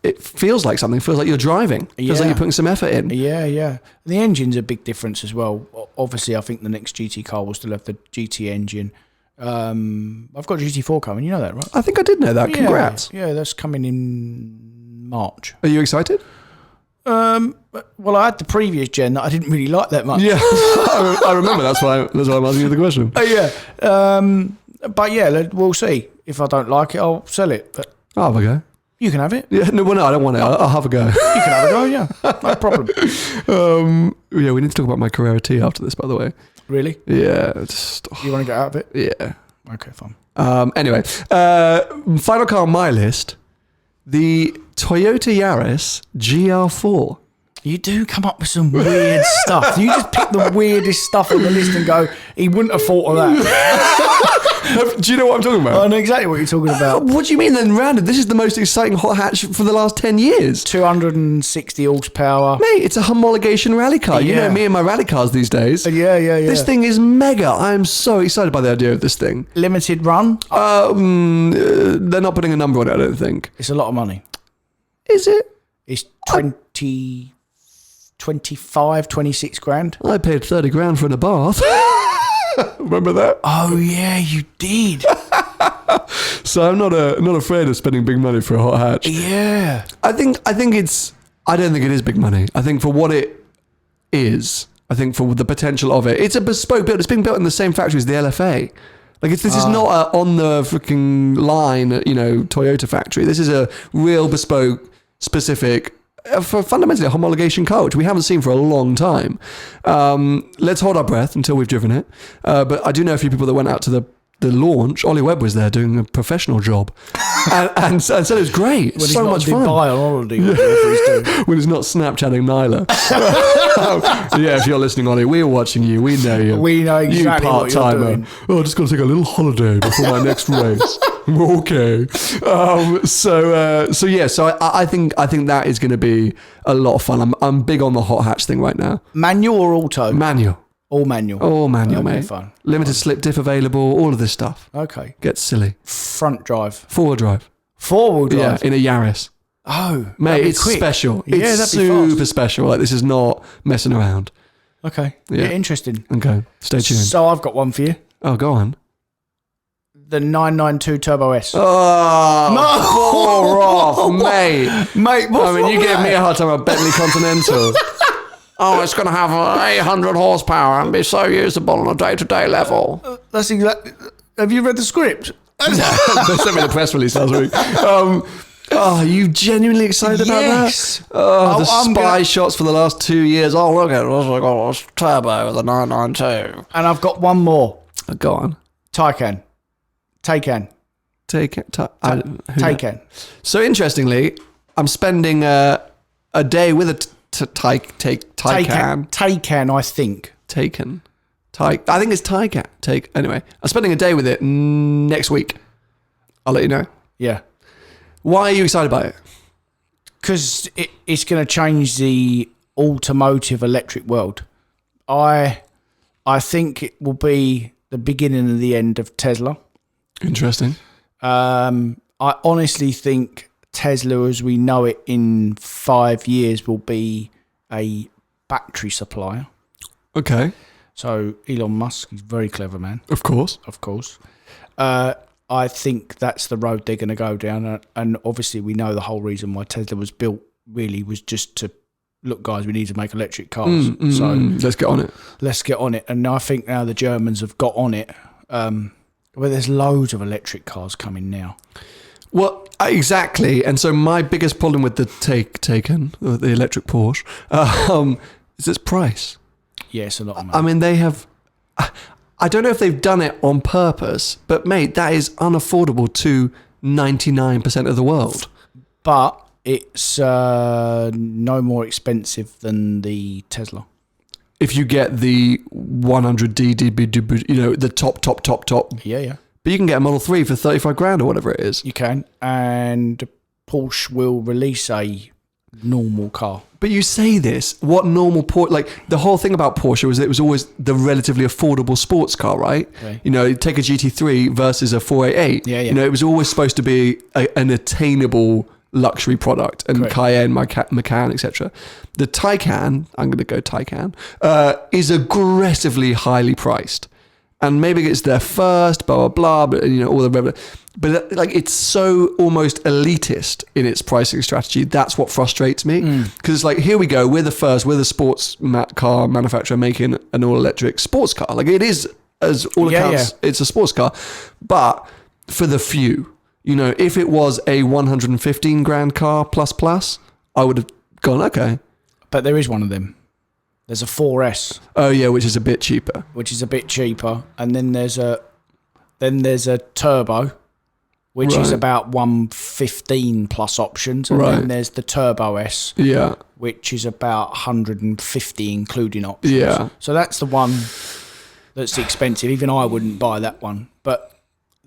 it feels like something. It feels like you're driving. It feels like you're putting some effort in. Yeah, yeah. And the engine's a big difference as well. Obviously, I think the next GT car will still have the GT engine. I've got GT4 coming. You know that, right? I think I did know that. Congrats. Yeah, that's coming in March. Are you excited? Well, I had the previous gen that I didn't really like that much. Yeah, I remember. That's why I'm asking you the question. But yeah, we'll see. If I don't like it, I'll sell it. But I'll have a go. You can have it. Yeah, no, I don't want it. I'll have a go. You can have a go. Yeah, no problem. Yeah, we need to talk about my Carrera T after this, by the way. Really? Yeah. You want to get out of it? Yeah. Okay, fine. Anyway, final car on my list, the Toyota Yaris GR4. You do come up with some weird stuff. You just pick the weirdest stuff on the list and go, he wouldn't have thought of that. Do you know what I'm talking about? I know exactly what you're talking about. What do you mean then, Random? This is the most exciting hot hatch for the last 10 years. 260 horsepower. Mate, it's a homologation rally car. You know me and my rally cars these days. Yeah. This thing is mega. I am so excited by the idea of this thing. Limited run? They're not putting a number on it, I don't think. It's a lot of money. Is it? It's 25, 26 grand. I paid 30 grand for an Abarth. Remember that? Oh yeah, you did. So I'm not afraid of spending big money for a hot hatch. Yeah. I don't think it is big money. I think for what it is, I think for the potential of it, it's a bespoke build. It's being built in the same factory as the LFA. This is not a on the freaking line, Toyota factory. This is a real bespoke, specific, for fundamentally a homologation car, which we haven't seen for a long time. Let's hold our breath until we've driven it. But I do know a few people that went out to the launch. Ollie Webb was there doing a professional job and said it was great. It's so much fun. Dubai on holiday, when he's not Snapchatting Nyla. Yeah, if you're listening, Ollie, we're watching you. We know you. We know exactly what you're doing. Oh, just got to take a little holiday before my next race. Okay. So I think that is going to be a lot of fun. I'm big on the hot hatch thing right now. Manual or auto? Manual. All manual. All manual, mate. Fun. Limited slip diff available, all of this stuff. Okay. Gets silly. Front drive. Four-wheel drive. Four-wheel drive? Yeah, in a Yaris. Oh, mate, it's quick. Special. Yeah, it's super special. This is not messing around. Okay. Yeah, interesting. Okay, stay tuned. So I've got one for you. Oh, go on. The 992 Turbo S. Oh, no. Mate. Mate, what's you gave me a hard time about Bentley Continental. Oh, it's going to have 800 horsepower and be so usable on a day-to-day level. That's exactly... Have you read the script? They sent me the press release last week. Are you genuinely excited about that? Oh, the spy shots for the last 2 years. Oh, look at it. Turbo, the 992. And I've got one more. Go on. Taycan. Taycan. So interestingly, I'm spending a day with a Taycan. Taycan, I think. Taycan. I think it's Taycan. Anyway, I'm spending a day with it next week. I'll let you know. Yeah. Why are you excited about it? Because it's going to change the automotive electric world. I think it will be the beginning and the end of Tesla. Interesting. I honestly think Tesla, as we know it in 5 years, will be a battery supplier. Okay. So Elon Musk, he's a very clever man. Of course. I think that's the road they're going to go down. And obviously we know the whole reason why Tesla was built really was just to, look, guys, we need to make electric cars. Let's get on it. Let's get on it. And I think now the Germans have got on it. Well, there's loads of electric cars coming now. Well, exactly. And so my biggest problem with the Taycan, the electric Porsche, is its price. Yeah, it's a lot of money. I mean, they have... I don't know if they've done it on purpose, but mate, that is unaffordable to 99% of the world. But it's no more expensive than the Tesla. If you get the 100D, the top. Yeah. But you can get a Model 3 for 35 grand or whatever it is. You can. And Porsche will release a normal car. But you say this, what normal like the whole thing about Porsche was it was always the relatively affordable sports car, right? Okay. You know, take a GT3 versus a 488. Yeah. You know, it was always supposed to be an attainable luxury product, and Correct. Cayenne, Macan, etc. The Taycan, I'm going to go Taycan, is aggressively highly priced. And maybe it's their first, blah, blah, blah, but, you know, all the... But, like, it's so almost elitist in its pricing strategy. That's what frustrates me. Because it's like, here we go, we're the first, we're the sports car manufacturer making an all-electric sports car. Like, it is, as all accounts, it's a sports car. But for the few, you know, if it was a 115 grand car plus, I would have gone, okay. But there is one of them. There's a 4S. Oh yeah, which is a bit cheaper. And then there's a turbo, which is about 115 plus options. And then there's the Turbo S, which is about 150 including options. Yeah. So that's the one that's expensive. Even I wouldn't buy that one. But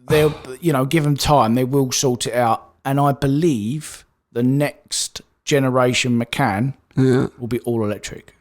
they'll, you know, give them time, they will sort it out. And I believe the next generation Macan will be all electric.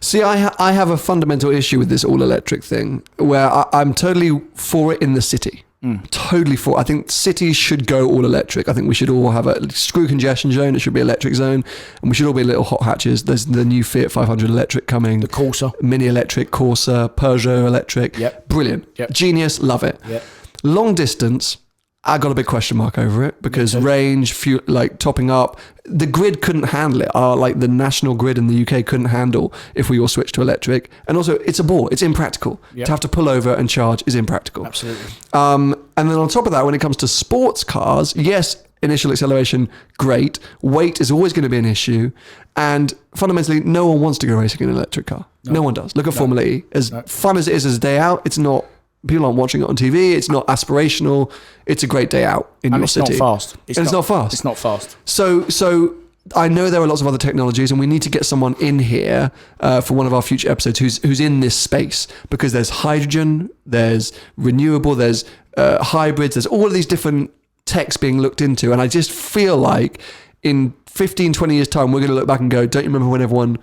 See, I have a fundamental issue with this all-electric thing where I'm totally for it in the city. Totally for it. I think cities should go all-electric. I think we should all have a screw congestion zone. It should be electric zone. And we should all be little hot hatches. There's the new Fiat 500 electric coming. The Corsa. Mini electric, Corsa, Peugeot electric. Yep. Brilliant. Yep. Genius. Love it. Yep. Long distance, I got a big question mark over it because range, fuel, like topping up, the grid couldn't handle it. Like the national grid in the UK couldn't handle if we all switched to electric. And also, it's a bore. It's impractical. To have to pull over and charge is impractical. Absolutely. And then on top of that, when it comes to sports cars, yes, initial acceleration, great. Weight is always going to be an issue. And fundamentally, no one wants to go racing in an electric car. No one does. Look at Formula E. As fun as it is as a day out, it's not. People aren't watching it on TV. It's not aspirational. It's a great day out in your city. It's not fast. It's not fast. It's not fast. So I know there are lots of other technologies, and we need to get someone in here for one of our future episodes who's in this space, because there's hydrogen, there's renewable, there's hybrids, there's all of these different techs being looked into. And I just feel like in 15, 20 years' time, we're going to look back and go, don't you remember when everyone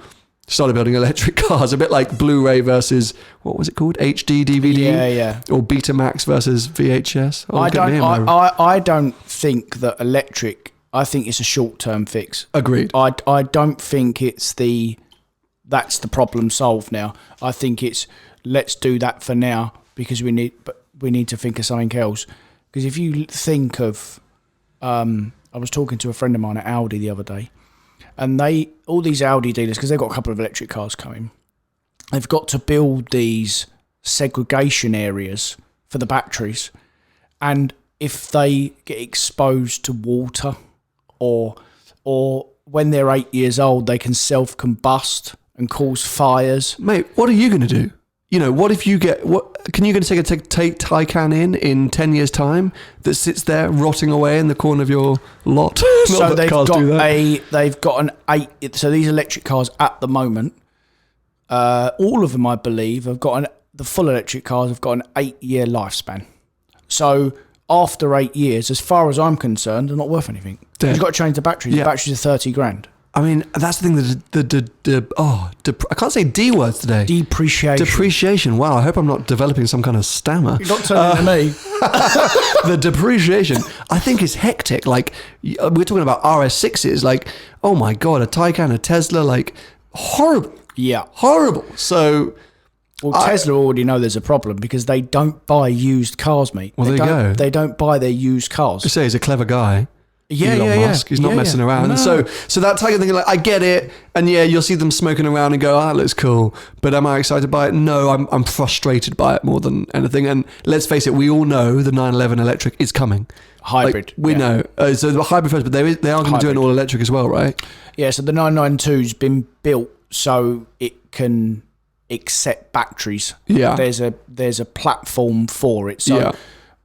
started building electric cars? A bit like Blu-ray versus, what was it called? HD DVD? Yeah. Or Betamax versus VHS? Oh, I don't think that electric, I think it's a short-term fix. Agreed. I don't think that's the problem solved now. I think it's, let's do that for now because we need to think of something else. Because if you think of, I was talking to a friend of mine at Audi the other day, and all these Audi dealers, because they've got a couple of electric cars coming, they've got to build these segregation areas for the batteries. And if they get exposed to water or when they're 8 years old, they can self-combust and cause fires. Mate, what are you going to do? You know, what if you get, can you going to take Taycan in 10 years' time that sits there rotting away in the corner of your lot? So they've got an 8, so these electric cars at the moment, all of them, I believe, the full electric cars have got an 8-year lifespan. So after 8 years, as far as I'm concerned, they're not worth anything. You've got to change the batteries. The batteries are 30 grand. I mean, that's the thing. I can't say D words today. Depreciation. Wow, I hope I'm not developing some kind of stammer. You're not turning to me. The depreciation, I think, is hectic. Like, we're talking about RS6s. Like, oh my God, a Taycan, a Tesla, like, horrible. Yeah. Horrible. So... Well, Tesla already know there's a problem because they don't buy used cars, mate. Well, there you go. They don't buy their used cars. You say he's a clever guy. Elon Musk. He's not messing around. No. So that Taycan thing, like, I get it. And yeah, you'll see them smoking around and go, that looks cool. But am I excited by it? No, I'm frustrated by it more than anything. And let's face it, we all know the 911 electric is coming. Hybrid. Like, we know. So the hybrid first, but they are going to do an all electric as well, right? Yeah, so the 992's been built so it can accept batteries. Yeah. There's a platform for it. So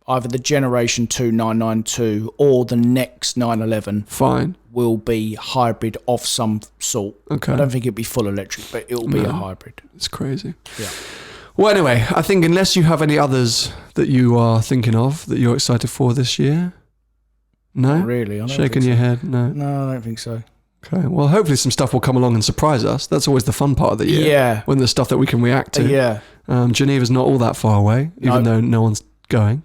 either the Generation 2 992 or the next 911 will be hybrid of some sort. Okay. I don't think it'll be full electric, but it'll be a hybrid. It's crazy. Yeah. Well, anyway, I think unless you have any others that you are thinking of that you're excited for this year, no? Not really. I don't Shaking think your so. head, no. No, I don't think so. Okay, well, hopefully some stuff will come along and surprise us. That's always the fun part of the year. Yeah. When there's stuff that we can react to. Yeah. Geneva's not all that far away, even though no one's going.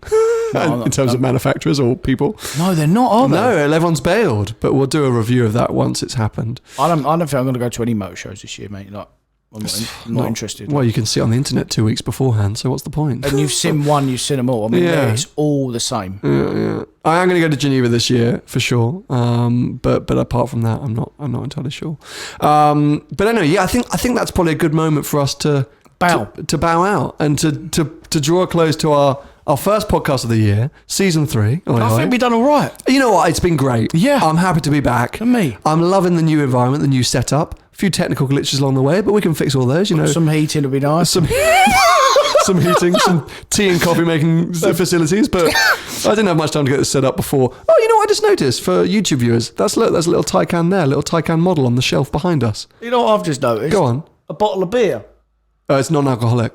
In terms of manufacturers or people. No, they're not, are they? No, everyone's bailed. But we'll do a review of that once it's happened. I don't think I'm going to go to any motor shows this year, mate. Like, I'm not interested. Well, you can see it on the internet 2 weeks beforehand, so what's the point? And you've seen one, you've seen them all. I mean, it's all the same. Yeah. I am going to go to Geneva this year for sure. But apart from that, I'm not entirely sure. But anyway, I think that's probably a good moment for us to bow out and to draw a close to our first podcast of the year, season 3. I think we've done all right. You know what? It's been great. Yeah. I'm happy to be back. And me. I'm loving the new environment, the new setup. A few technical glitches along the way, but we can fix all those, you know. Some heating would be nice. Some heating, some tea and coffee making facilities, but I didn't have much time to get this set up before. Oh, you know what I just noticed for YouTube viewers? There's a little Taycan there, a little Taycan model on the shelf behind us. You know what I've just noticed? Go on. A bottle of beer. It's non-alcoholic.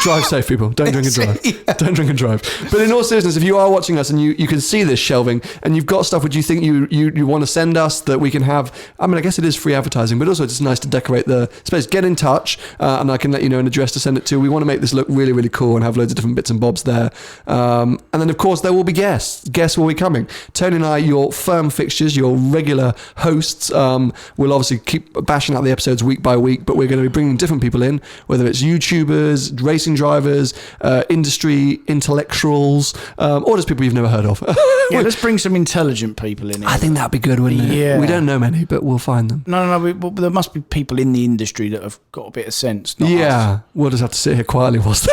Drive safe, people. Don't drink and drive. Don't drink and drive. But in all seriousness, if you are watching us and you can see this shelving and you've got stuff which you think you want to send us that we can have, I mean, I guess it is free advertising, but also it's nice to decorate the space. Get in touch and I can let you know an address to send it to. We want to make this look really, really cool and have loads of different bits and bobs there. And then, of course, there will be guests. Guests will be coming. Tony and I, your firm fixtures, your regular hosts, will obviously keep bashing out the episodes week by week, but we're going to be bringing different people in, whether it's YouTubers, racing drivers, industry intellectuals, or just people you've never heard of. Let's bring some intelligent people in here. I think that'd be good, wouldn't it? Yeah. We don't know many, but we'll find them. No, there must be people in the industry that have got a bit of sense. Not us. We'll just have to sit here quietly whilst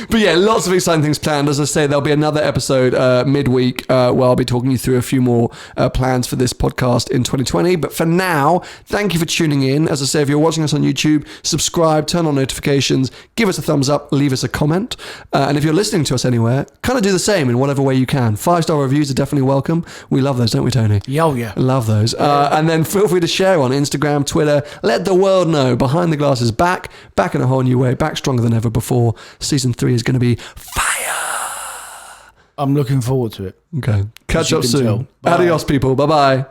But yeah, lots of exciting things planned. As I say, there'll be another episode midweek where I'll be talking you through a few more plans for this podcast in 2020. But for now, thank you for tuning in. As I say, if you're watching us on YouTube, subscribe, turn on notifications, give us a thumbs up, leave us a comment. And if you're listening to us anywhere, kind of do the same in whatever way you can. 5-star reviews are definitely welcome. We love those, don't we, Tony? Oh, yeah. Love those. And then feel free to share on Instagram, Twitter. Let the world know Behind the Glass is back in a whole new way, back stronger than ever before. Season 3 is going to be fire. I'm looking forward to it. Okay. Catch up soon. Adios, people. Bye-bye.